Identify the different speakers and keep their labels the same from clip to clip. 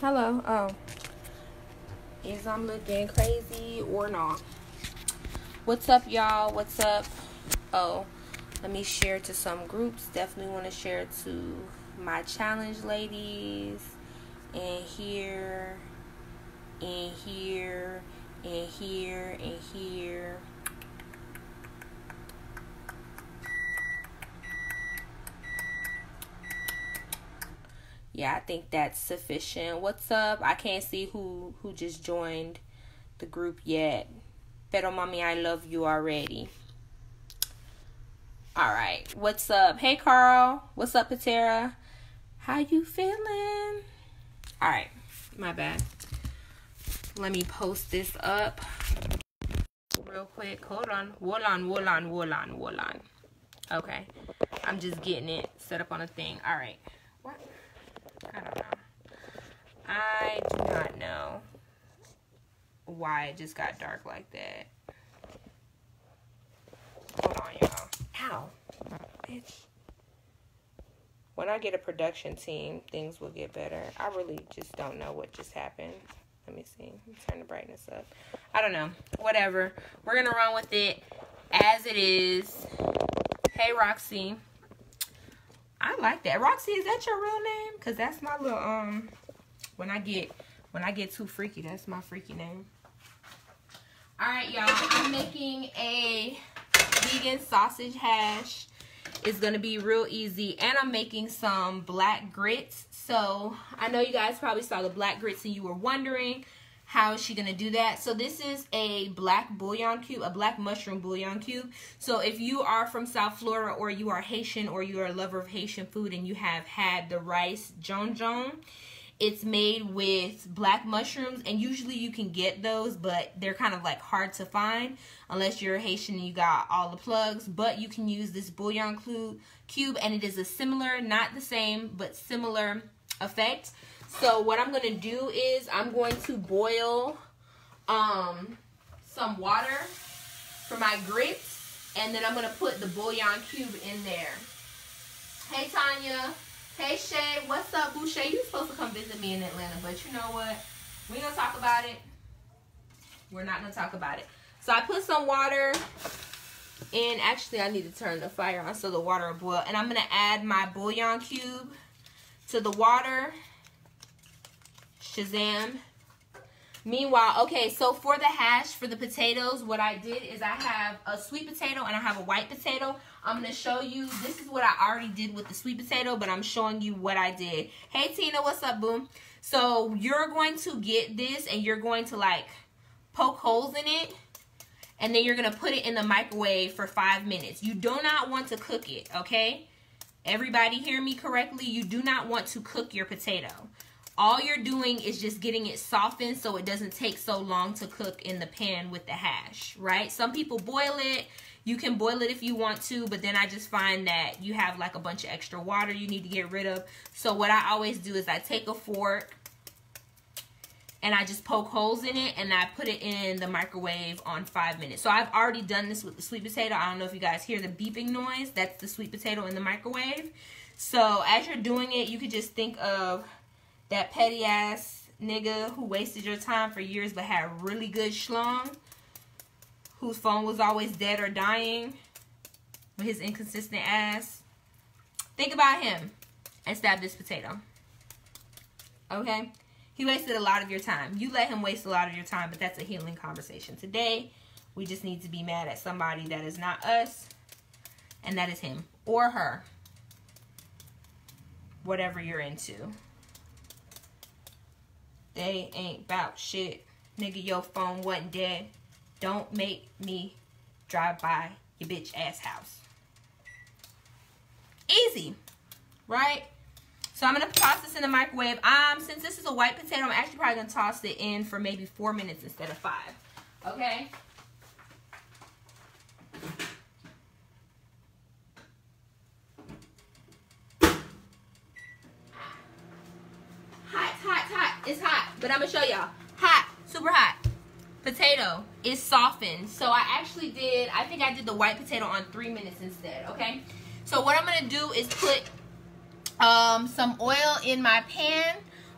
Speaker 1: Hello. Oh. Is I'm looking crazy or not? What's up, y'all? What's up? Oh, let me share to some groups. Definitely want to share to my challenge ladies. And here. And here. And here. And here. Yeah, I think that's sufficient. What's up? I can't see who just joined the group yet. Pero mommy, I love you already. All right. What's up? Hey, Carl. What's up, Patera? How you feeling? All right. My bad. Let me post this up real quick. Hold on. Hold on. Okay. I'm just getting it set up on a thing. All right. What? I don't know. I do not know why it just got dark like that. Hold on, y'all. Ow. Bitch. When I get a production team, things will get better. I really just don't know what just happened. Let me see. Let me turn the brightness up. I don't know. Whatever. We're going to run with it as it is. Hey, Roxy. I like that. Roxy, is that your real name? Because that's my little, when I get too freaky, that's my freaky name. All right, y'all. I'm making a vegan sausage hash. It's going to be real easy. And I'm making some black grits. So, I know you guys probably saw the black grits and you were wondering how is she going to do that. So, this is a black bouillon cube, a black mushroom bouillon cube. So, if you are from South Florida or you are Haitian or you are a lover of Haitian food and you have had the rice jonjon, it's made with black mushrooms, and usually you can get those, but they're kind of like hard to find unless you're Haitian and you got all the plugs. But you can use this bouillon cube, and it is a similar, not the same, but similar effect. So what I'm going to do is I'm going to boil some water for my grits, and then I'm going to put the bouillon cube in there. Hey, Tanya. Hey, Shay. What's up, Boo? Shay, you supposed to come visit me in Atlanta, but you know what? We ain't going to talk about it. We're not going to talk about it. So I put some water in. Actually, I need to turn the fire on so the water will boil. And I'm going to add my bouillon cube to the water. Shazam. Meanwhile, okay, so for the hash, for the potatoes, what I did is I have a sweet potato and I have a white potato. I'm going to show you, this is what I already did with the sweet potato, but I'm showing you what I did. Hey, Tina, what's up, boom? So you're going to get this and you're going to like poke holes in it. And then you're going to put it in the microwave for 5 minutes. You do not want to cook it, okay? Everybody hear me correctly? You do not want to cook your potato. All you're doing is just getting it softened so it doesn't take so long to cook in the pan with the hash, right? Some people boil it. You can boil it if you want to, but then I just find that you have like a bunch of extra water you need to get rid of. So what I always do is I take a fork and I just poke holes in it and I put it in the microwave on 5 minutes. So I've already done this with the sweet potato. I don't know if you guys hear the beeping noise. That's the sweet potato in the microwave. So as you're doing it, you could just think of that petty ass nigga who wasted your time for years but had really good schlong, whose phone was always dead or dying with his inconsistent ass. Think about him and stab this potato. Okay? He wasted a lot of your time. You let him waste a lot of your time, but that's a healing conversation. Today, we just need to be mad at somebody that is not us, and that is him or her. Whatever you're into. They ain't about shit. Nigga, your phone wasn't dead. Don't make me drive by your bitch ass house. Easy. Right? So I'm going to toss this in the microwave. Since this is a white potato, I'm actually probably going to toss it in for maybe 4 minutes instead of 5. Okay? It's hot, but I'm gonna show y'all. Hot, super hot. Potato is softened. So I think I did the white potato on 3 minutes instead, okay? So what I'm gonna do is put some oil in my pan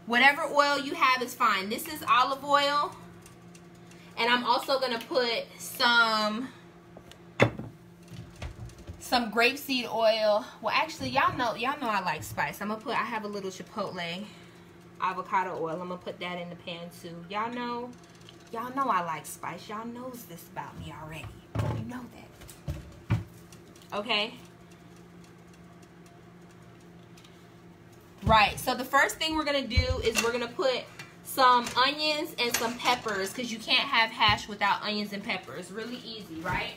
Speaker 1: Whatever oil you have is fine. This is olive oil. And I'm also going to put some grapeseed oil. Well, actually, y'all know I like spice. I have a little chipotle avocado oil. I'm going to put that in the pan too. Y'all know I like spice. Y'all knows this about me already. You know that. Okay? Right. So the first thing we're going to do is we're going to put some onions and some peppers, because you can't have hash without onions and peppers. Really easy, right?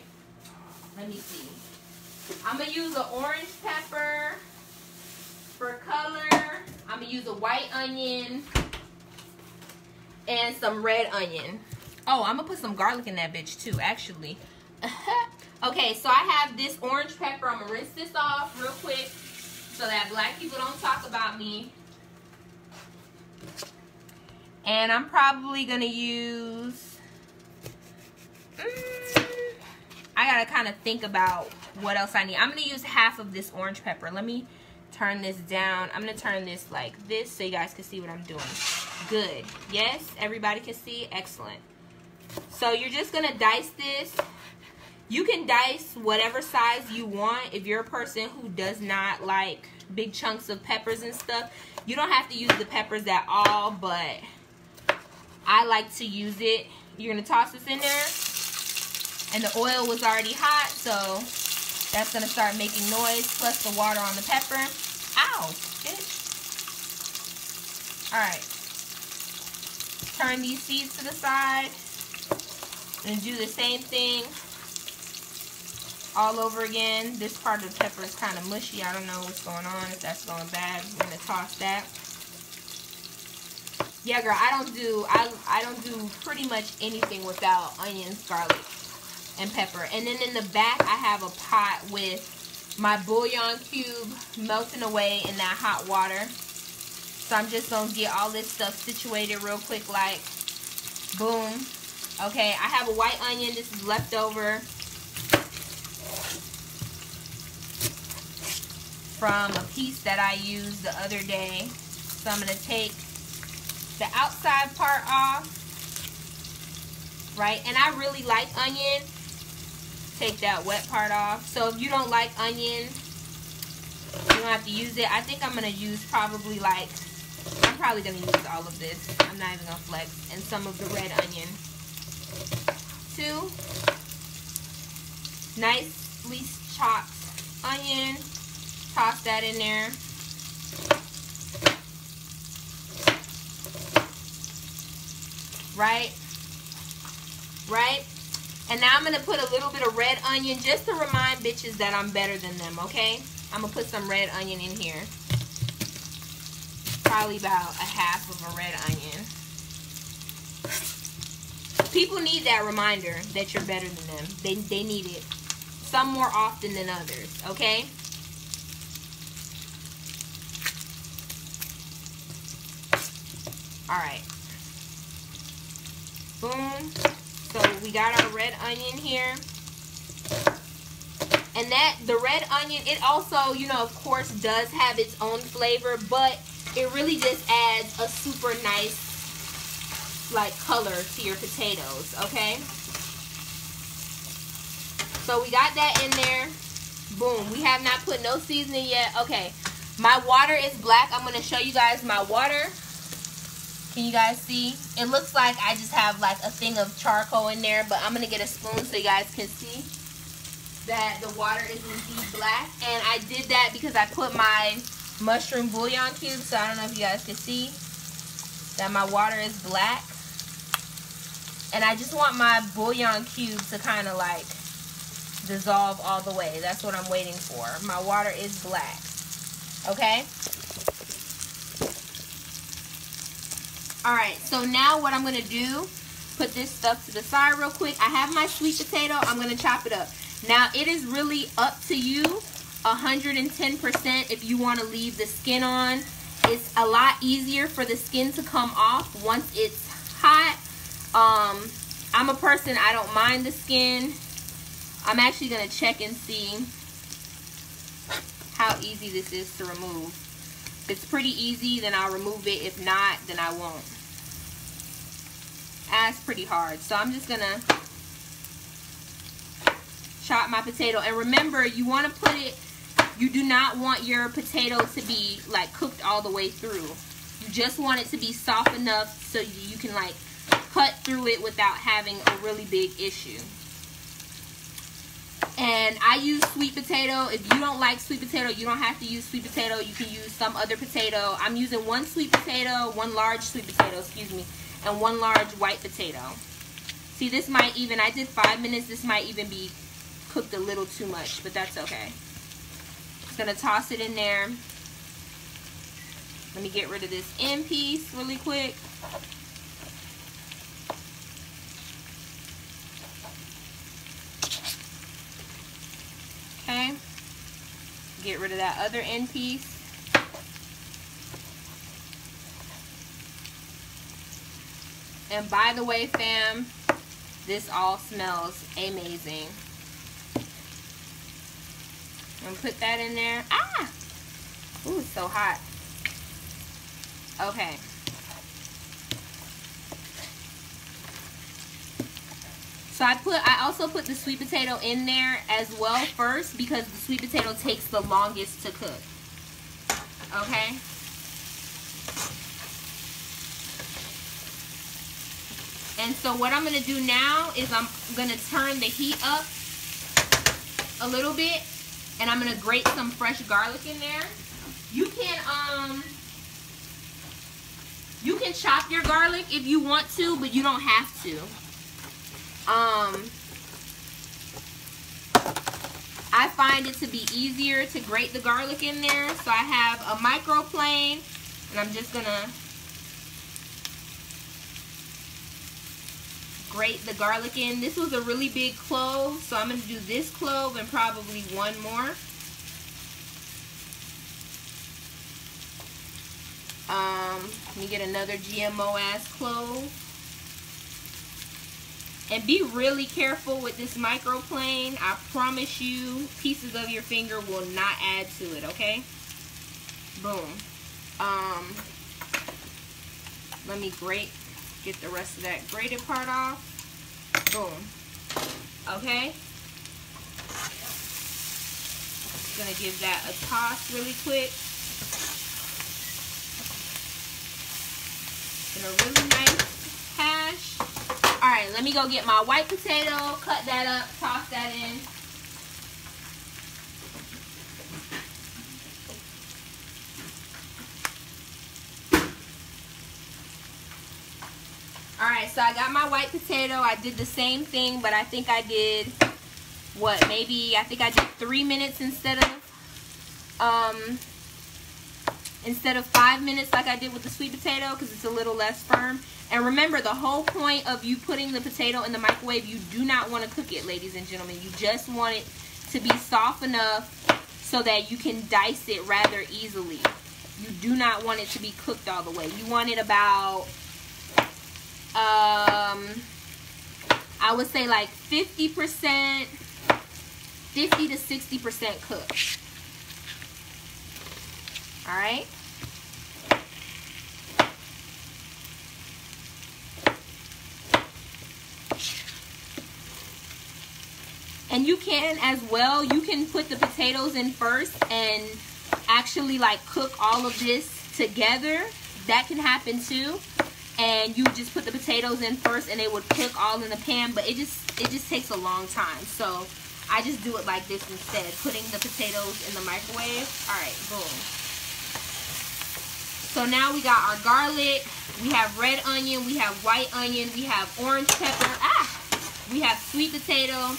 Speaker 1: Let me see. I'm going to use an orange pepper for color. I'm going to use a white onion and some red onion. Oh, I'm going to put some garlic in that bitch too, actually. Okay, so I have this orange pepper. I'm going to rinse this off real quick so that black people don't talk about me. And I'm probably going to use... I got to kind of think about what else I need. I'm going to use half of this orange pepper. Let me turn this down. I'm going to turn this like this so you guys can see what I'm doing. Good. Yes, everybody can see. Excellent. So you're just going to dice this. You can dice whatever size you want. If you're a person who does not like big chunks of peppers and stuff, you don't have to use the peppers at all, but I like to use it. You're going to toss this in there. And the oil was already hot, so that's going to start making noise, plus the water on the pepper. Ow, bitch. Alright. Turn these seeds to the side. And do the same thing all over again. This part of the pepper is kind of mushy. I don't know what's going on, if that's going bad. We're going to toss that. Yeah, girl, I don't do pretty much anything without onions, garlic, and pepper. And then in the back, I have a pot with my bouillon cube melting away in that hot water. So I'm just going to get all this stuff situated real quick, like, boom. Okay, I have a white onion. This is leftover from a piece that I used the other day. So I'm going to take the outside part off, right? And I really like onion. Take that wet part off. So if you don't like onion, you don't have to use it. I think I'm going to use probably like, I'm probably going to use all of this. I'm not even going to flex. And some of the red onion. 2 nicely chopped onion. Toss that in there. Right? Right? And now I'm going to put a little bit of red onion just to remind bitches that I'm better than them, okay? I'm going to put some red onion in here. Probably about a half of a red onion. People need that reminder that you're better than them. They need it. Some more often than others, okay? Alright. Boom. So we got our red onion here. And the red onion, it also, you know, of course, does have its own flavor, but it really just adds a super nice, like, color to your potatoes, okay? So we got that in there. Boom. We have not put no seasoning yet. Okay. My water is black. I'm going to show you guys my water. Can you guys see? It looks like I just have like a thing of charcoal in there, but I'm going to get a spoon so you guys can see that the water is indeed black. And I did that because I put my mushroom bouillon cubes, so I don't know if you guys can see that my water is black. And I just want my bouillon cube to kind of like dissolve all the way. That's what I'm waiting for. My water is black. Okay? Alright, so now what I'm going to do, put this stuff to the side real quick. I have my sweet potato. I'm going to chop it up. Now, it is really up to you, 110% if you want to leave the skin on. It's a lot easier for the skin to come off once it's hot. I'm a person, I don't mind the skin. I'm actually going to check and see how easy this is to remove. If it's pretty easy, then I'll remove it. If not, then I won't. That's pretty hard. So I'm just gonna chop my potato. And remember, you want to put it, you do not want your potato to be like cooked all the way through. You just want it to be soft enough so you can like cut through it without having a really big issue. And I use sweet potato. If you don't like sweet potato, you don't have to use sweet potato. You can use some other potato. I'm using one sweet potato, one large sweet potato, excuse me, and one large white potato. See, this might even, I did 5 minutes. This might even be cooked a little too much, but that's okay. Just gonna toss it in there. Let me get rid of this end piece really quick. Okay, get rid of that other end piece. And by the way, fam, this all smells amazing. I'm gonna put that in there. Ah! Ooh, it's so hot. Okay. So I also put the sweet potato in there as well first because the sweet potato takes the longest to cook. Okay? And so what I'm going to do now is I'm going to turn the heat up a little bit, and I'm going to grate some fresh garlic in there. You can chop your garlic if you want to, but you don't have to. I find it to be easier to grate the garlic in there. So I have a microplane, and I'm just gonna grate the garlic in. This was a really big clove, so I'm gonna do this clove and probably one more. Let me get another GMO ass clove. And be really careful with this microplane. I promise you, pieces of your finger will not add to it, okay? Boom. Let me get the rest of that grated part off. Boom. Okay? Just gonna give that a toss really quick. And a really nice hash. Alright, let me go get my white potato, cut that up, toss that in. Alright, so I got my white potato. I did the same thing, but I think I did, what, maybe, I think I did 3 minutes instead of 5 minutes like I did with the sweet potato because it's a little less firm. And remember, the whole point of you putting the potato in the microwave, you do not want to cook it, ladies and gentlemen. You just want it to be soft enough so that you can dice it rather easily. You do not want it to be cooked all the way. You want it about, I would say like 50%, 50 to 60% cooked. All right. And you can as well, you can put the potatoes in first and actually like cook all of this together. That can happen too. And you just put the potatoes in first and they would cook all in the pan, but it just takes a long time. So I just do it like this instead, putting the potatoes in the microwave. All right, boom. So now we got our garlic, we have red onion, we have white onion, we have orange pepper, we have sweet potato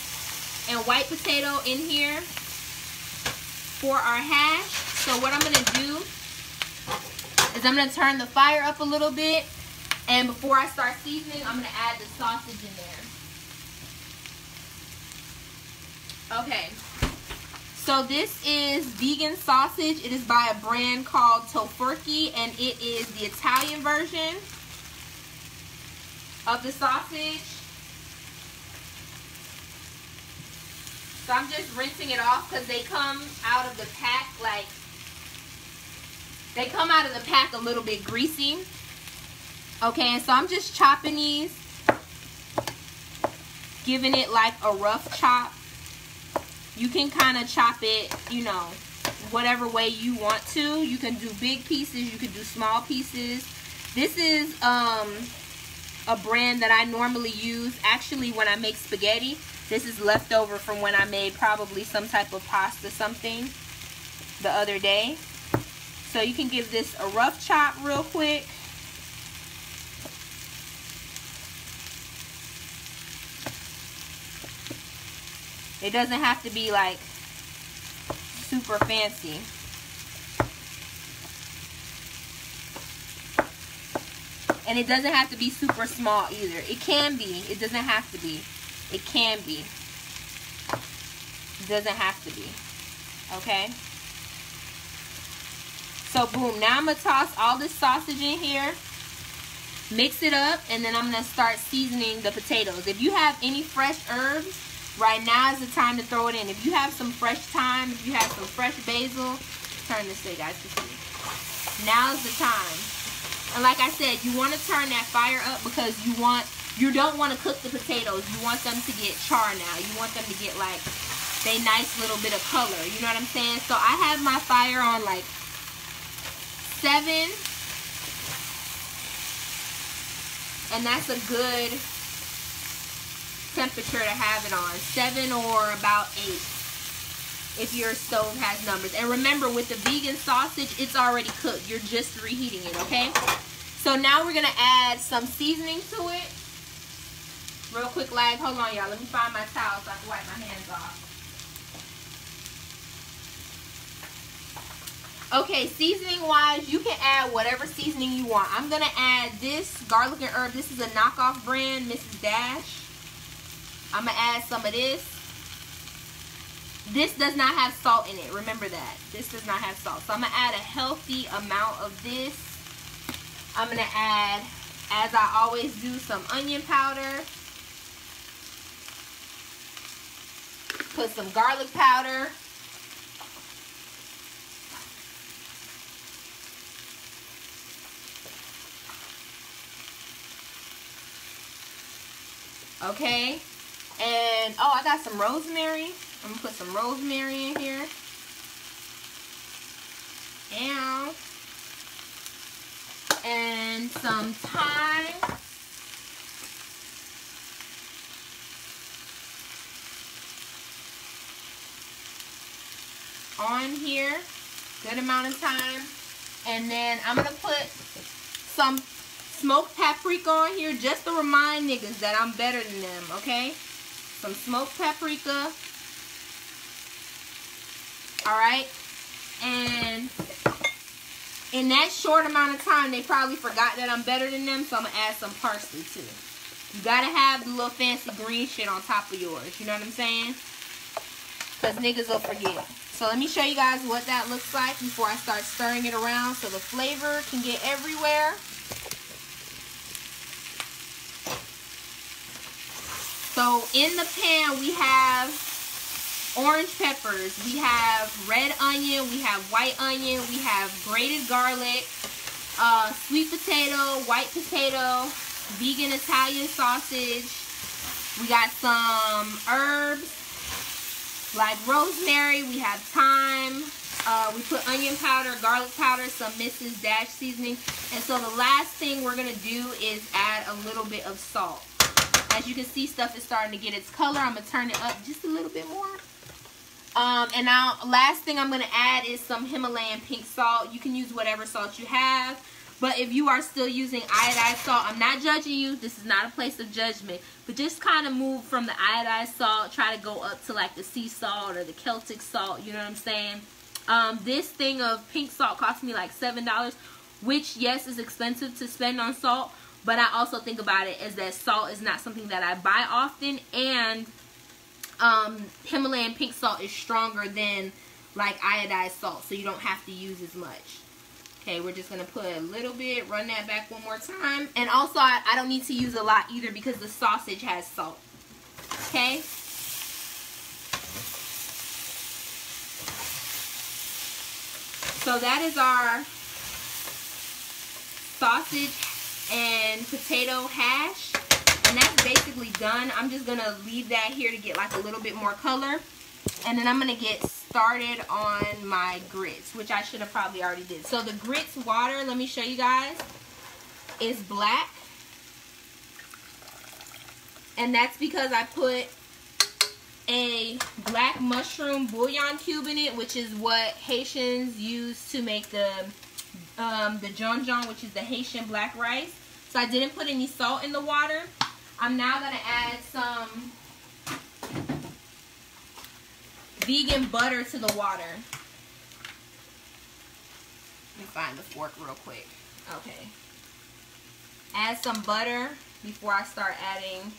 Speaker 1: and white potato in here for our hash. So what I'm going to do is I'm going to turn the fire up a little bit, and before I start seasoning, I'm going to add the sausage in there. Okay. So this is vegan sausage. It is by a brand called Tofurky, and it is the Italian version of the sausage. So I'm just rinsing it off because they come out of the pack like They come out of the pack a little bit greasy. Okay, and so I'm just chopping these, giving it like a rough chop. You can kind of chop it, you know, whatever way you want to. You can do big pieces, you can do small pieces. This is a brand that I normally use actually when I make spaghetti. This is leftover from when I made probably some type of pasta something the other day. So you can give this a rough chop real quick. It doesn't have to be like super fancy. And it doesn't have to be super small either. It can be. It doesn't have to be. It can be. It doesn't have to be. Okay? So boom. Now I'm going to toss all this sausage in here. Mix it up. And then I'm going to start seasoning the potatoes. If you have any fresh herbs, right now is the time to throw it in. If you have some fresh thyme, if you have some fresh basil, turn this way, guys, to see. Now is the time. And like I said, you want to turn that fire up because you don't want to cook the potatoes. You want them to get char now. You want them to get like they nice little bit of color. You know what I'm saying? So I have my fire on like 7. And that's a good temperature to have it on. 7 or about 8 if your stove has numbers. And remember, with the vegan sausage, it's already cooked. You're just reheating it, okay? So now we're gonna add some seasoning to it. Real quick lag. Hold on, y'all. Let me find my towel so I can wipe my hands off. Okay, seasoning wise, you can add whatever seasoning you want. I'm gonna add this garlic and herb. This is a knockoff brand, Mrs. Dash. I'm going to add some of this. This does not have salt in it. Remember that. This does not have salt. So I'm going to add a healthy amount of this. I'm going to add, as I always do, some onion powder. Put some garlic powder. Okay. And, oh, I got some rosemary. I'm going to put some rosemary in here. And some thyme. On here. Good amount of thyme. And then I'm going to put some smoked paprika on here just to remind niggas that I'm better than them, okay? Some smoked paprika. Alright? And in that short amount of time, they probably forgot that I'm better than them, so I'm going to add some parsley too. You got to have the little fancy green shit on top of yours. You know what I'm saying? Because niggas will forget. So let me show you guys what that looks like before I start stirring it around so the flavor can get everywhere. So in the pan we have orange peppers, we have red onion, we have white onion, we have grated garlic, sweet potato, white potato, vegan Italian sausage. We got some herbs like rosemary, we have thyme, we put onion powder, garlic powder, some Mrs. Dash seasoning. And so the last thing we're going to do is add a little bit of salt. As you can see, stuff is starting to get its color. I'm going to turn it up just a little bit more. And now, last thing I'm going to add is some Himalayan pink salt. You can use whatever salt you have. But if you are still using iodized salt, I'm not judging you. This is not a place of judgment. But just kind of move from the iodized salt. Try to go up to like the sea salt or the Celtic salt. You know what I'm saying? This thing of pink salt cost me like $7. Which, yes, is expensive to spend on salt. But I also think about it as that salt is not something that I buy often. And Himalayan pink salt is stronger than like iodized salt. So you don't have to use as much. Okay, we're just going to put a little bit. Run that back one more time. And also, I don't need to use a lot either because the sausage has salt. Okay. So that is our sausage and potato hash. And that's basically done. I'm just going to leave that here to get like a little bit more color. And then I'm going to get started on my grits, which I should have probably already did. So the grits water, let me show you guys, is black. And that's because I put a black mushroom bouillon cube in it, which is what Haitians use to make the jonjon, which is the Haitian black rice. So I didn't put any salt in the water. I'm now going to add some vegan butter to the water. Let me find the fork real quick. Okay. Add some butter before I start adding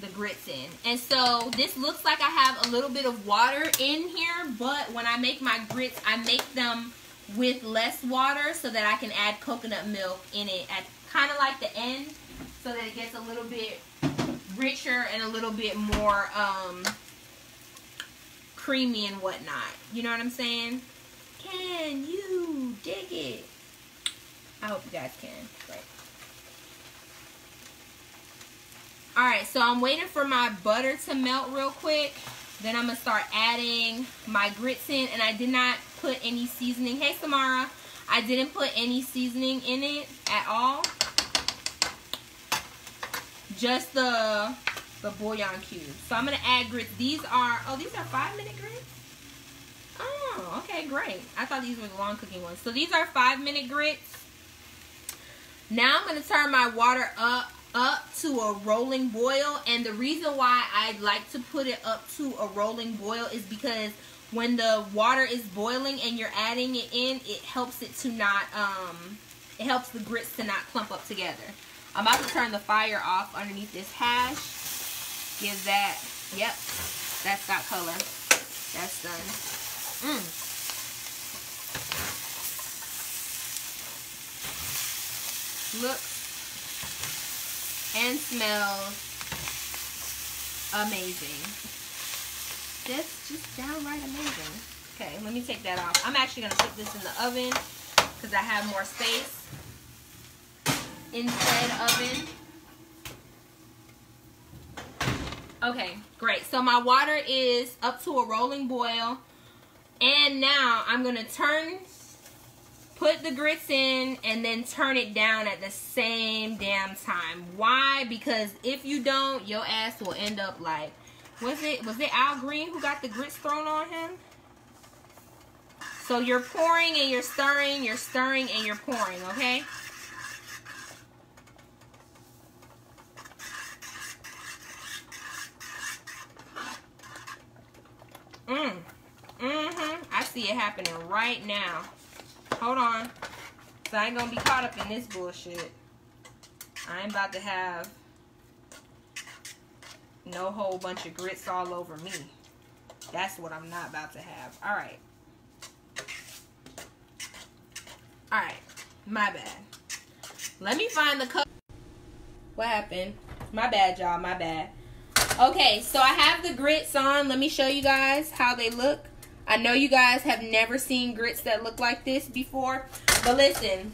Speaker 1: the grits in. And so this looks like I have a little bit of water in here, but when I make my grits, I make them with less water so that I can add coconut milk in it at kind of like the end, so that it gets a little bit richer and a little bit more creamy and whatnot. You know what I'm saying? Can you dig it? I hope you guys can. Right. Alright, so I'm waiting for my butter to melt real quick. Then I'm going to start adding my grits in. And I did not put any seasoning. Hey, Samara. I didn't put any seasoning in it at all. Just the bouillon cube. So I'm going to add grits. These are 5-minute grits? Oh, okay, great. I thought these were the long cooking ones. So these are 5-minute grits. Now I'm going to turn my water up to a rolling boil. And the reason why I like to put it up to a rolling boil is because when the water is boiling and you're adding it in, it helps it to not, it helps the grits to not clump up together. I'm about to turn the fire off underneath this hash. Give that, yep, that's got color. That's done. Looks and smells amazing. That's just downright amazing. Okay, let me take that off. I'm actually going to put this in the oven because I have more space in said oven. Okay, great. So my water is up to a rolling boil. And now I'm going to put the grits in and then turn it down at the same damn time. Why? Because if you don't, your ass will end up like, was it Al Green who got the grits thrown on him? So you're pouring and you're stirring and you're pouring, okay? I see it happening right now. Hold on. So I ain't gonna be caught up in this bullshit. I ain't about to have no whole bunch of grits all over me. That's what I'm not about to have. Alright. Alright. My bad. Let me find the cup. What happened? My bad, y'all. My bad. Okay, so I have the grits on. Let me show you guys how they look. I know you guys have never seen grits that look like this before. But listen.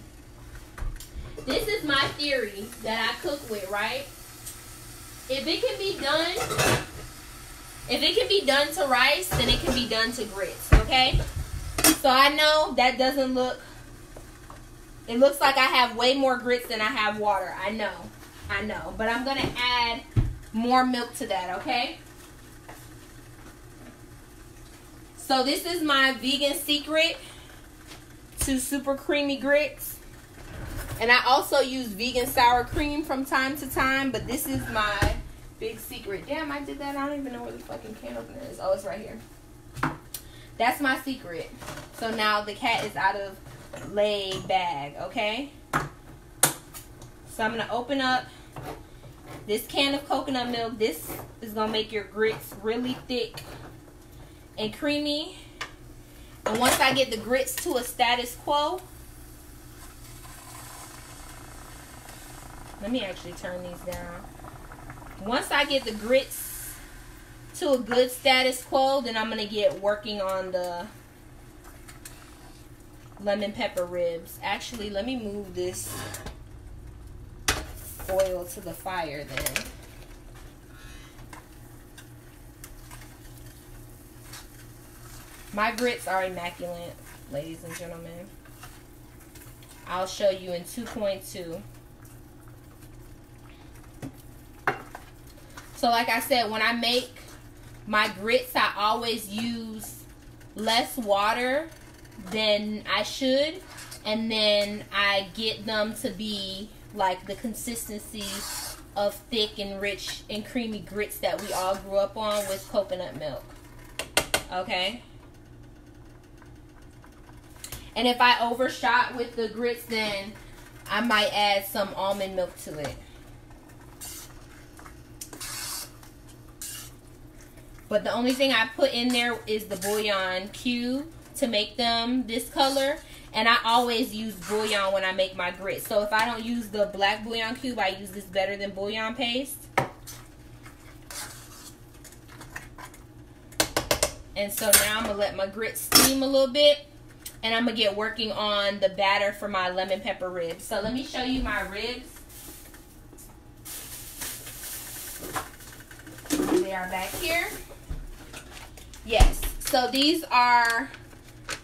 Speaker 1: This is my theory that I cook with, right? If it can be done to rice, then it can be done to grits, okay? So I know that doesn't look, it looks like I have way more grits than I have water. I know. But I'm going to add more milk to that, okay? So this is my vegan secret to super creamy grits. And I also use vegan sour cream from time to time, but this is my big secret. Damn, I did that. I don't even know where the fucking can opener is. Oh, it's right here. That's my secret. So now the cat is out of lay bag, okay? So I'm going to open up this can of coconut milk. This is going to make your grits really thick and creamy. And once I get the grits to a status quo, let me actually turn these down. Once I get the grits to a good status quo, then I'm going to get working on the lemon pepper ribs. Actually, let me move this oil to the fire then. My grits are immaculate, ladies and gentlemen. I'll show you in 2.2. So like I said, when I make my grits, I always use less water than I should. And then I get them to be like the consistency of thick and rich and creamy grits that we all grew up on with coconut milk. Okay? And if I overshot with the grits, then I might add some almond milk to it. But the only thing I put in there is the bouillon cube to make them this color. And I always use bouillon when I make my grits. So if I don't use the black bouillon cube, I use this Better Than Bouillon paste. And so now I'm going to let my grits steam a little bit. And I'm going to get working on the batter for my lemon pepper ribs. So let me show you my ribs. They are back here. Yes. So these are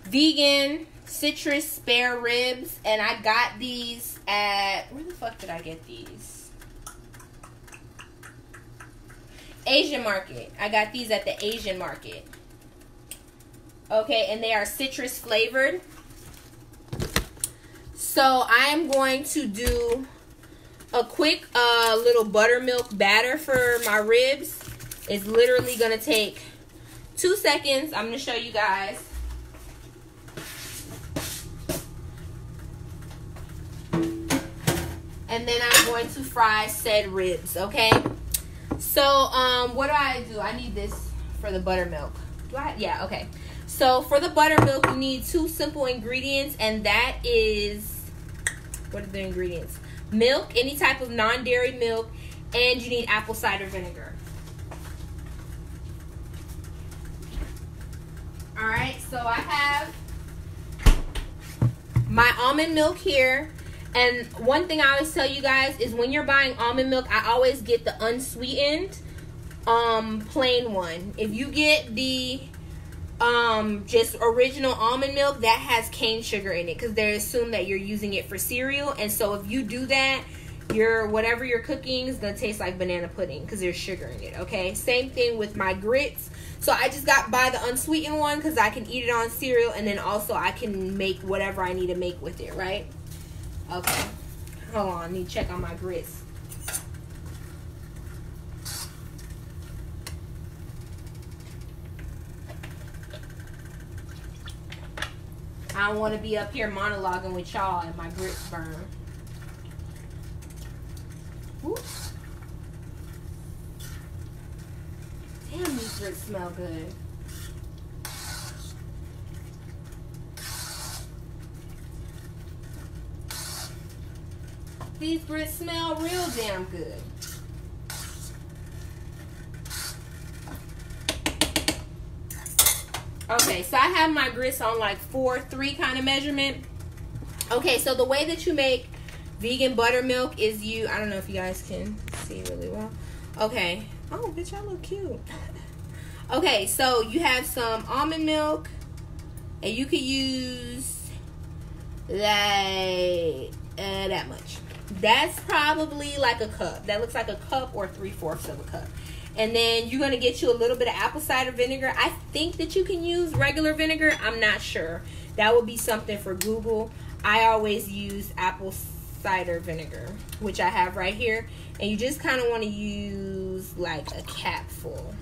Speaker 1: vegan citrus spare ribs. And I got these at... Where the fuck did I get these? Asian market. I got these at the Asian market. Okay, and they are citrus flavored. So I am going to do a quick little buttermilk batter for my ribs. It's literally going to take 2 seconds. I'm going to show you guys. And then I'm going to fry said ribs, okay? So, what do? I need this for the buttermilk. Yeah, okay. So, for the buttermilk, you need 2 simple ingredients, and that is, what are the ingredients? Milk, any type of non-dairy milk, and you need apple cider vinegar. Alright, so I have my almond milk here. And one thing I always tell you guys is when you're buying almond milk, I always get the unsweetened, plain one. If you get the just original almond milk, that has cane sugar in it because they assume that you're using it for cereal. And so if you do that, whatever you're cooking is gonna taste like banana pudding because there's sugar in it. Okay, same thing with my grits. So I just buy the unsweetened one because I can eat it on cereal, and then also I can make whatever I need to make with it, right? Okay, hold on, I need to check on my grits. I don't want to be up here monologuing with y'all and my grits burn. Oops. Damn, these grits smell good. These grits smell real damn good. Okay, so I have my grits on like 4-3 kind of measurement. Okay, so the way that you make vegan buttermilk is I don't know if you guys can see really well. Okay. Oh, bitch, I look cute. Okay, so you have some almond milk, and you could use like that much. That's probably like a cup. That looks like a cup or 3/4 of a cup. And then you're going to get you a little bit of apple cider vinegar. I think that you can use regular vinegar. I'm not sure. That would be something for Google. I always use apple cider vinegar, which I have right here. And you just kind of want to use like a capful,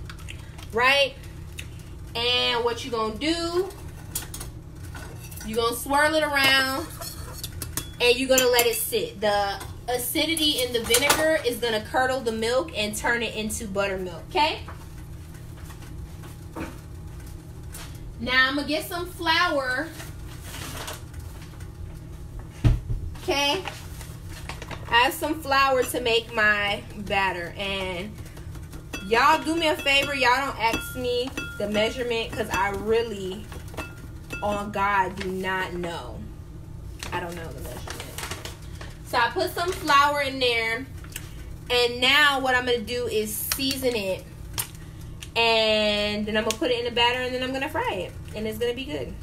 Speaker 1: right? And what you're going to do, you're going to swirl it around, and you're going to let it sit. The acidity in the vinegar is going to curdle the milk and turn it into buttermilk, okay? Now I'm going to get some flour, okay? I have some flour to make my batter, and y'all do me a favor, y'all don't ask me the measurement because I really, on God, do not know. I don't know the measurement. So I put some flour in there. And now what I'm going to do is season it. And then I'm going to put it in the batter and then I'm going to fry it. And it's going to be good.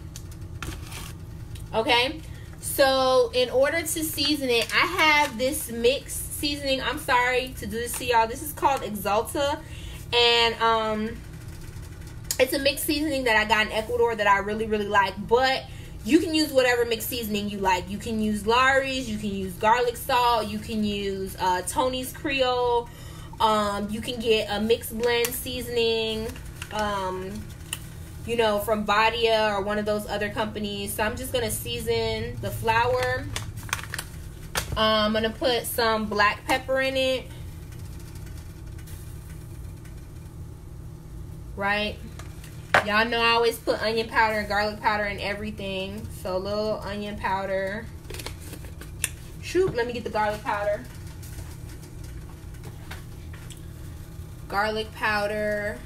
Speaker 1: Okay. So in order to season it, I have this mixed seasoning. I'm sorry to do this to y'all. This is called Exalta. And it's a mixed seasoning that I got in Ecuador that I really, really like. But you can use whatever mixed seasoning you like. You can use Lawry's. You can use garlic salt. You can use Tony's Creole. You can get a mixed blend seasoning, you know, from Badia or one of those other companies. So I'm just going to season the flour. I'm going to put some black pepper in it. Right? Y'all know I always put onion powder and garlic powder in everything. So a little onion powder. Shoot, let me get the garlic powder. Garlic powder.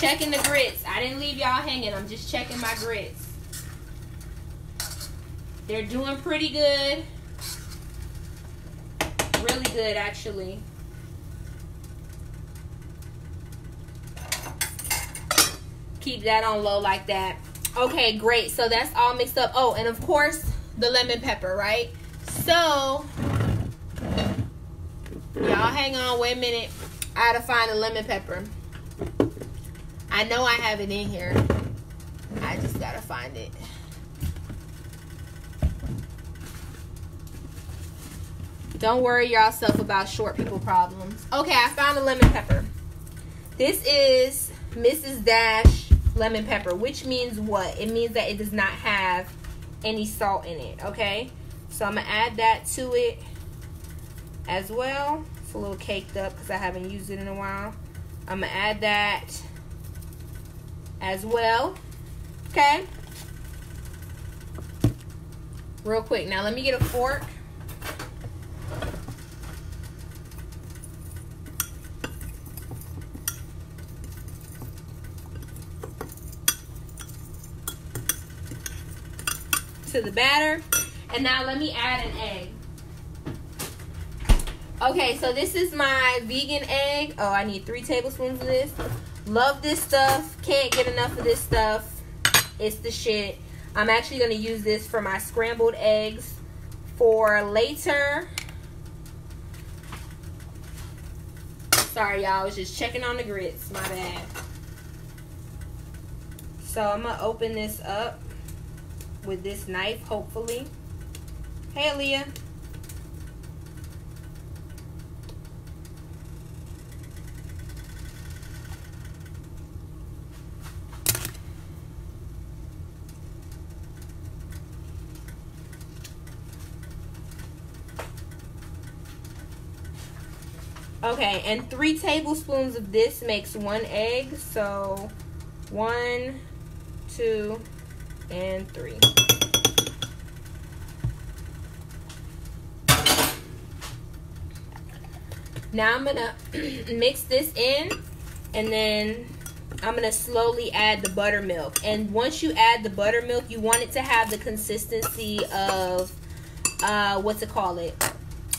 Speaker 1: Checking the grits. I didn't leave y'all hanging. I'm just checking my grits. They're doing pretty good. Really good, actually. Keep that on low like that. Okay, great. So that's all mixed up. Oh, and of course, the lemon pepper, right? So, y'all hang on, wait a minute. I gotta find the lemon pepper. I know I have it in here. I just gotta find it. Don't worry yourself about short people problems. Okay, I found the lemon pepper. This is Mrs. Dash lemon pepper, which means what? It means that it does not have any salt in it, okay? So I'm gonna add that to it as well. It's a little caked up because I haven't used it in a while. I'm gonna add that as well, okay? Real quick. Now let me get a fork. To the batter, and now let me add an egg. Okay, so this is my vegan egg. Oh, I need 3 tablespoons of this. Love this stuff. Can't get enough of this stuff. It's the shit. I'm actually going to use this for my scrambled eggs for later. Sorry, y'all. I was just checking on the grits. My bad. So I'm going to open this up with this knife, hopefully. Hey, Aaliyah. Okay, and 3 tablespoons of this makes 1 egg. So 1, 2, and 3. Now I'm gonna mix this in, and then I'm gonna slowly add the buttermilk. And once you add the buttermilk, you want it to have the consistency of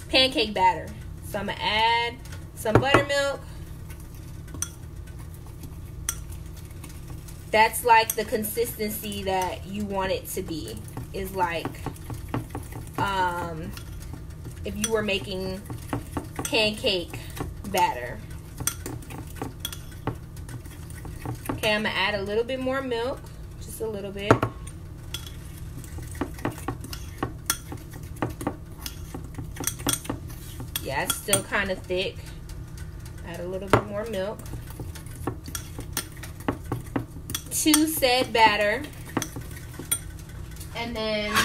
Speaker 1: pancake batter. So I'm gonna add some buttermilk. That's like the consistency that you want it to be. Is like if you were making pancake batter. Okay, I'm gonna add a little bit more milk, just a little bit. Yeah, it's still kind of thick. Add a little bit more milk to said batter, and then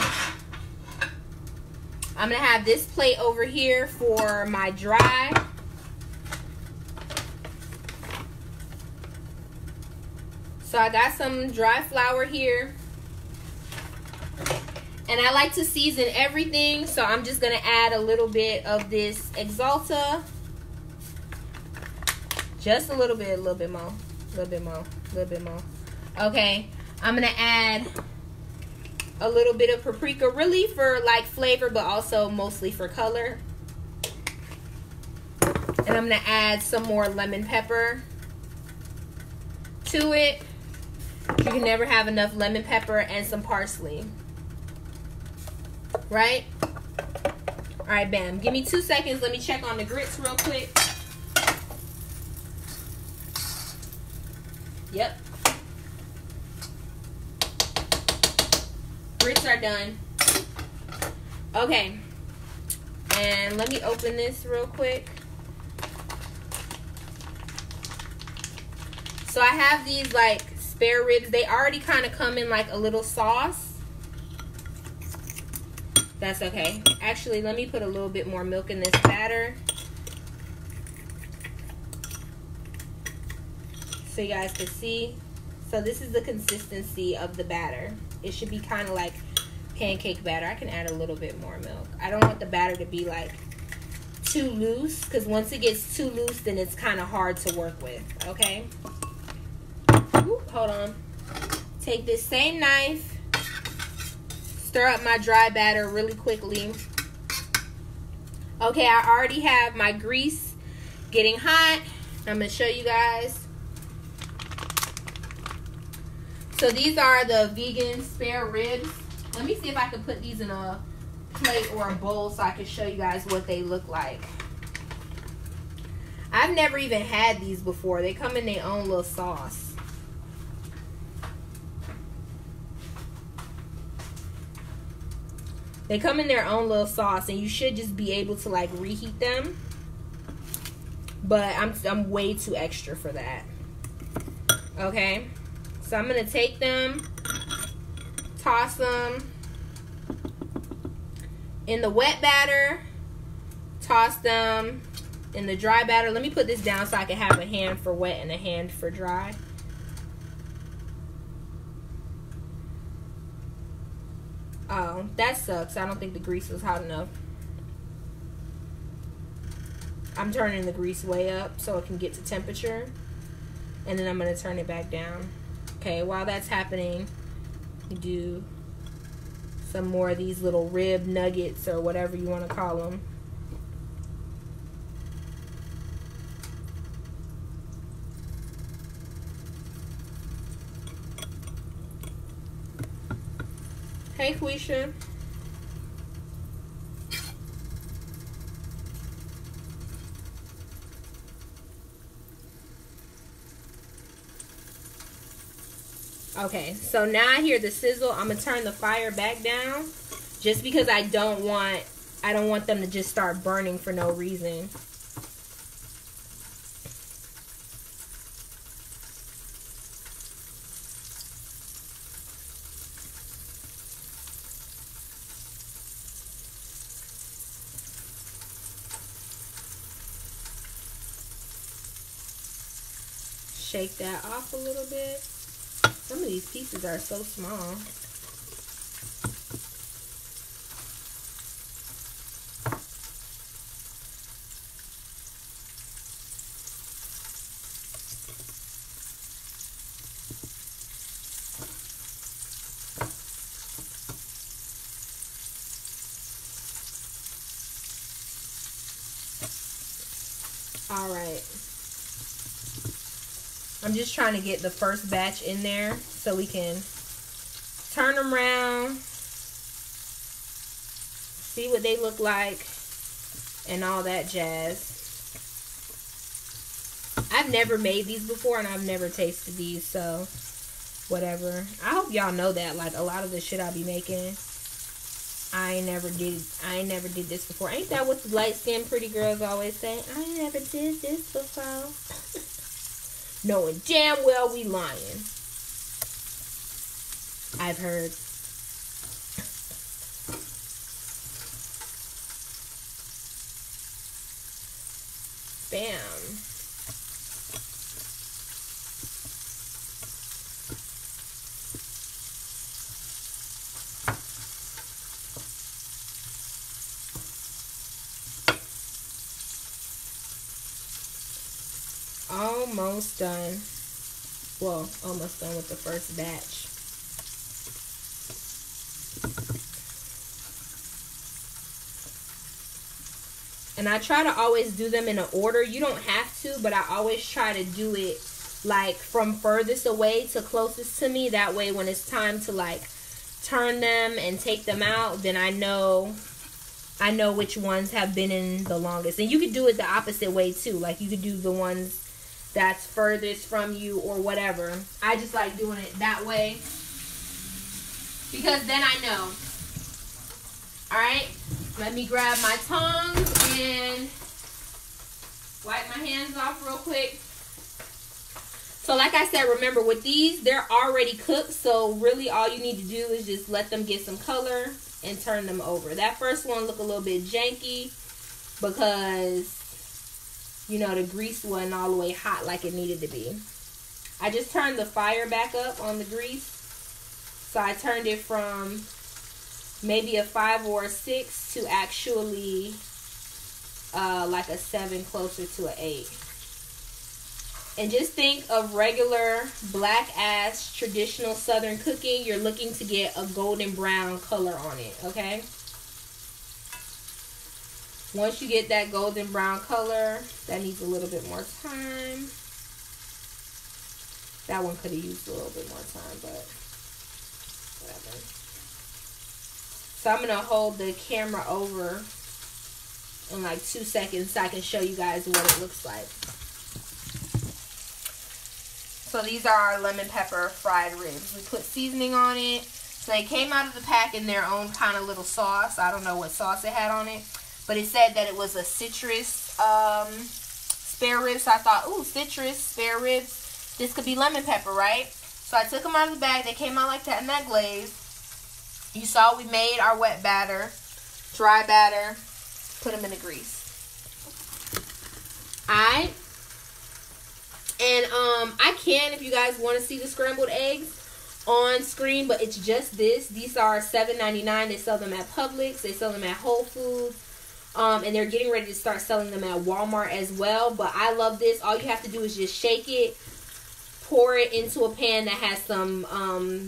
Speaker 1: I'm gonna have this plate over here for my dry. So I got some dry flour here, and I like to season everything, so I'm just gonna add a little bit of this Exalta, just a little bit more, a little bit more. A little bit more. Okay, I'm gonna add a little bit of paprika, really for like flavor, but also mostly for color. And I'm gonna add some more lemon pepper to it. You can never have enough lemon pepper, and some parsley. Right? Alright, bam. Give me 2 seconds. Let me check on the grits real quick. Yep. Grits are done. Okay. And let me open this real quick. So I have these like spare ribs. They already kind of come in like a little sauce. That's okay. Actually, let me put a little bit more milk in this batter, so you guys can see. So this is the consistency of the batter. It should be kind of like pancake batter. I can add a little bit more milk. I don't want the batter to be like too loose, because once it gets too loose, then it's kind of hard to work with. Okay. Ooh, hold on. Take this same knife. Stir up my dry batter really quickly. Okay, I already have my grease getting hot. I'm going to show you guys. So these are the vegan spare ribs. Let me see if I can put these in a plate or a bowl so I can show you guys what they look like. I've never even had these before. They come in their own little sauce. They come in their own little sauce, and you should just be able to like reheat them. But I'm way too extra for that. Okay, so I'm gonna take them, toss them in the wet batter, toss them in the dry batter. Let me put this down so I can have a hand for wet and a hand for dry. Oh, that sucks. I don't think the grease was hot enough. I'm turning the grease way up so it can get to temperature. And then I'm going to turn it back down. Okay, while that's happening, you do some more of these little rib nuggets or whatever you want to call them. Hey, Quisha. Okay, so now I hear the sizzle. I'm gonna turn the fire back down, just because I don't want them to just start burning for no reason. Shake that off a little bit. Some of these pieces are so small. All right. I'm just trying to get the first batch in there so we can turn them around, see what they look like, and all that jazz. I've never made these before, and I've never tasted these, so whatever. I hope y'all know that, like, a lot of the shit I be making, I ain't never did this before. Ain't that what the light-skinned pretty girls always say? I ain't never did this before. Knowing damn well we lying. I've heard. Bam. Almost done. Well, almost done with the first batch. And I try to always do them in an order. You don't have to, but I always try to do it like from furthest away to closest to me. That way when it's time to like turn them and take them out, then I know which ones have been in the longest. And you could do it the opposite way too. Like you could do the ones that's furthest from you or whatever. I just like doing it that way because then I know. Alright, let me grab my tongs and wipe my hands off real quick. So like I said, remember with these, they're already cooked. So really all you need to do is just let them get some color and turn them over. That first one looked a little bit janky because, you know, the grease wasn't all the way hot like it needed to be. I just turned the fire back up on the grease. So I turned it from maybe a 5 or a 6 to actually like a 7, closer to an 8. And just think of regular black ass traditional southern cooking. You're looking to get a golden brown color on it, okay? Once you get that golden brown color, that needs a little bit more time. That one could have used a little bit more time, but whatever. So I'm going to hold the camera over in like 2 seconds so I can show you guys what it looks like. So these are our lemon pepper fried ribs. We put seasoning on it. So they came out of the pack in their own kind of little sauce. I don't know what sauce it had on it. But it said that it was a citrus spare ribs. So I thought, ooh, citrus spare ribs. This could be lemon pepper, right? So I took them out of the bag. They came out like that in that glaze. You saw we made our wet batter, dry batter, put them in the grease. Alright. And I can, if you guys want to see the scrambled eggs on screen, but it's just this. These are $7.99. They sell them at Publix. They sell them at Whole Foods. And they're getting ready to start selling them at Walmart as well. But I love this. All you have to do is just shake it, pour it into a pan that has some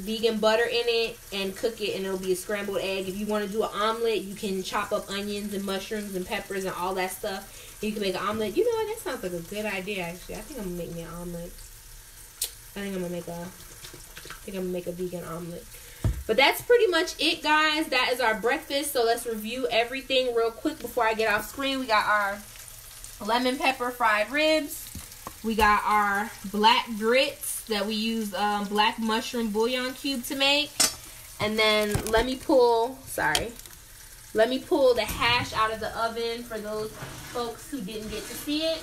Speaker 1: vegan butter in it, and cook it, and it'll be a scrambled egg. If you want to do an omelet, you can chop up onions and mushrooms and peppers and all that stuff. You can make an omelet. You know what? That sounds like a good idea, actually. I think I'm going to make me an omelet. I think I'm going to make a vegan omelet. But that's pretty much it, guys. That is our breakfast. So let's review everything real quick before I get off screen. We got our lemon pepper fried ribs. We got our black grits that we use black mushroom bouillon cube to make. And then let me pull the hash out of the oven for those folks who didn't get to see it.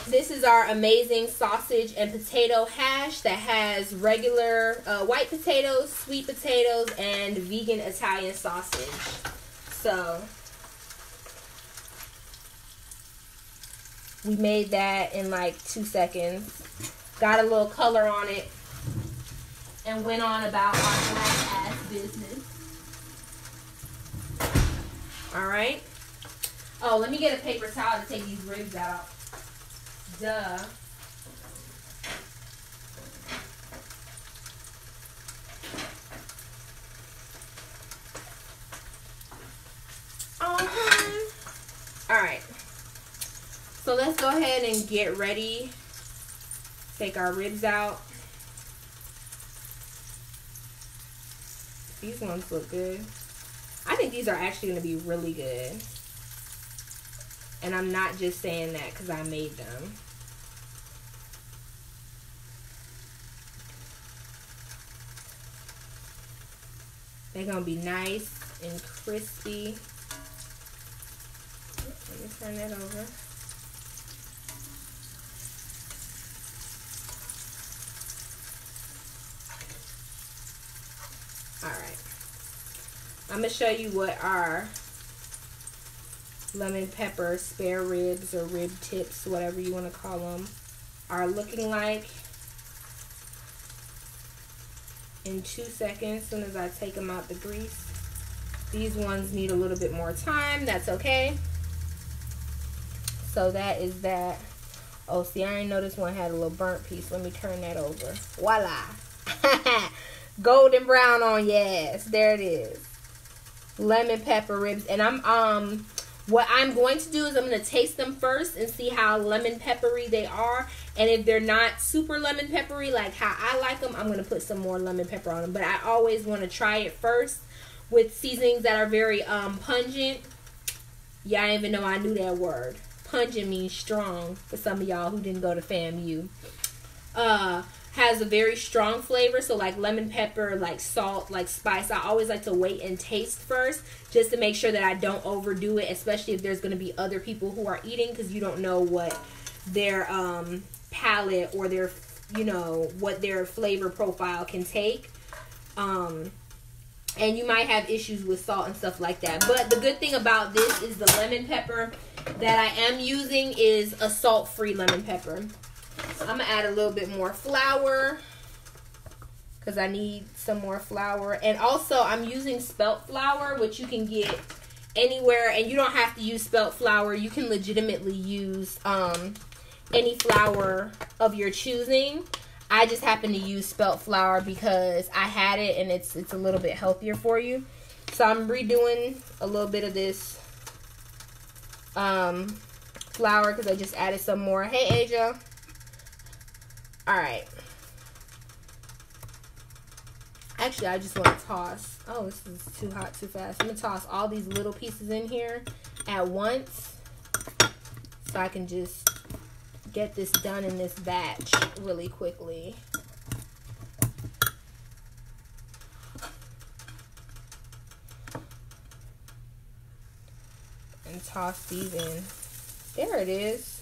Speaker 1: This is our amazing sausage and potato hash that has regular white potatoes, sweet potatoes, and vegan Italian sausage. So we made that in like 2 seconds. Got a little color on it and went on about our black ass business. Alright. Oh, let me get a paper towel to take these ribs out. Duh. Alright. So let's go ahead and get ready. Take our ribs out. These ones look good. I think these are actually going to be really good. And I'm not just saying that because I made them. They're going to be nice and crispy. Let me turn that over. Alright. I'm going to show you what our lemon pepper spare ribs or rib tips, whatever you want to call them, are looking like in 2 seconds as soon as I take them out the grease. These ones need a little bit more time. That's okay. So that is that. Oh, see, I didn't know this one had a little burnt piece. Let me turn that over. Voila. Golden brown on your ass. There it is. Lemon pepper ribs. And what I'm going to do is I'm going to taste them first and see how lemon peppery they are. And if they're not super lemon peppery like how I like them, I'm going to put some more lemon pepper on them. But I always want to try it first with seasonings that are very pungent. Yeah, I didn't even know I knew that word. Pungent means strong for some of y'all who didn't go to FAMU. Has a very strong flavor, so like lemon pepper, like salt, like spice. I always like to wait and taste first just to make sure that I don't overdo it, especially if there's going to be other people who are eating, because you don't know what their palate or their, you know, what their flavor profile can take. And you might have issues with salt and stuff like that. But the good thing about this is the lemon pepper that I am using is a salt-free lemon pepper. I'm going to add a little bit more flour because I need some more flour. And also, I'm using spelt flour, which you can get anywhere. And you don't have to use spelt flour. You can legitimately use any flour of your choosing. I just happen to use spelt flour because I had it and it's a little bit healthier for you. So I'm redoing a little bit of this flour because I just added some more. Hey, Asia. Alright. Actually, I just want to toss. Oh, this is too hot too fast. I'm going to toss all these little pieces in here at once so I can just get this done in this batch really quickly. And toss these in. There it is.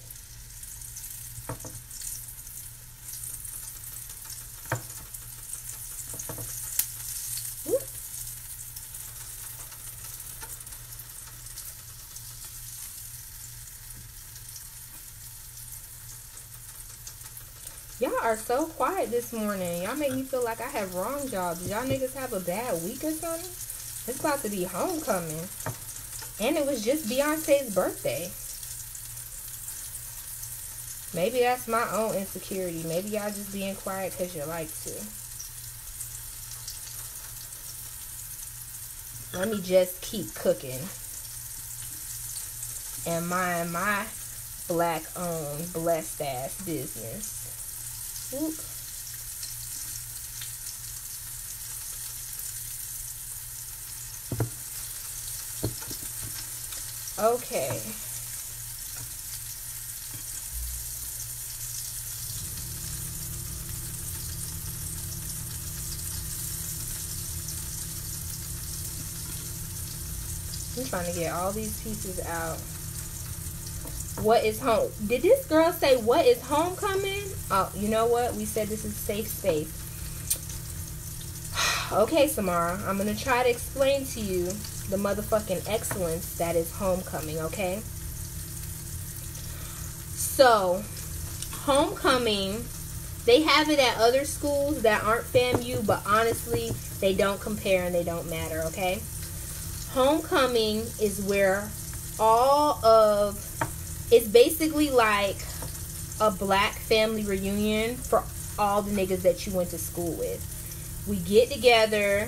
Speaker 1: Y'all are so quiet this morning. Y'all make me feel like I have wrong jobs. Y'all niggas have a bad week or something? It's about to be homecoming. And it was just Beyonce's birthday. Maybe that's my own insecurity. Maybe y'all just being quiet because you like to. Let me just keep cooking. And mind my black-owned, blessed-ass business. Oop. Okay. I'm trying to get all these pieces out. What is home? Did this girl say what is homecoming? Oh, you know what? We said this is safe space. Okay, Samara. I'm going to try to explain to you the motherfucking excellence that is homecoming, okay? So, homecoming, they have it at other schools that aren't FAMU, but honestly, they don't compare and they don't matter, okay? Homecoming is where all of... It's basically like a black family reunion for all the niggas that you went to school with. We get together.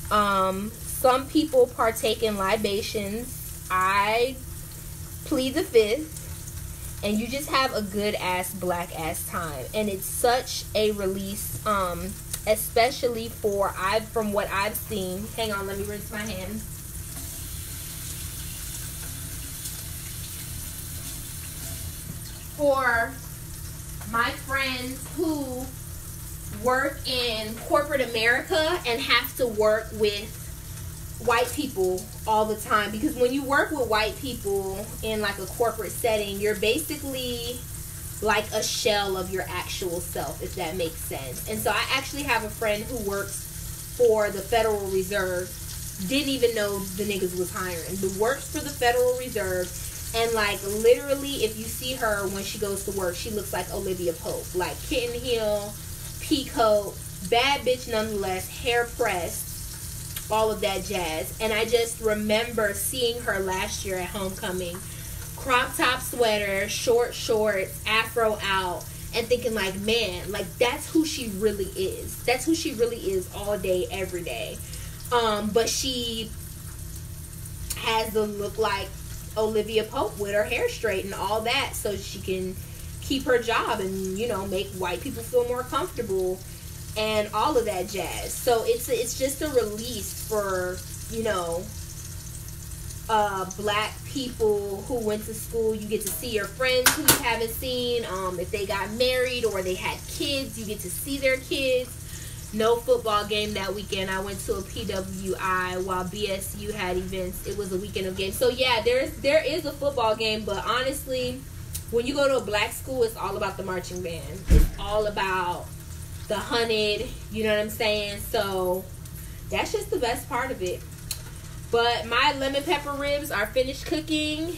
Speaker 1: Some people partake in libations. I plead the fifth. And you just have a good ass black ass time. And it's such a release, especially from what I've seen. Hang on, let me rinse my hands. For my friends who work in corporate America and have to work with white people all the time, because when you work with white people in like a corporate setting, you're basically like a shell of your actual self, if that makes sense. And so I actually have a friend who works for the Federal Reserve, didn't even know the niggas was hiring, but works for the Federal Reserve. And, like, literally, if you see her when she goes to work, she looks like Olivia Pope. Like, kitten heel, peacoat, bad bitch nonetheless, hair pressed, all of that jazz. And I just remember seeing her last year at homecoming. crop top sweater, short shorts, afro out, and thinking like, man, like that's who she really is. That's who she really is all day, every day. But she has the look like Olivia Pope with her hair straight and all that, so she can keep her job and, you know, make white people feel more comfortable and all of that jazz. So it's just a release for, you know, black people who went to school. You get to see your friends who you haven't seen. If they got married or they had kids, you get to see their kids. No football game that weekend. I went to a PWI while BSU had events. It was a weekend of games. So yeah, there is a football game, but honestly, when you go to a black school, it's all about the marching band. It's all about the hunted, you know what I'm saying? So that's just the best part of it. But my lemon pepper ribs are finished cooking.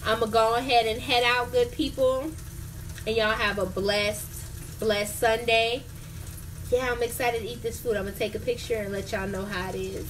Speaker 1: I'm going to go ahead and head out, good people. And y'all have a blessed Sunday. Yeah, I'm excited to eat this food. I'm going to take a picture and let y'all know how it is.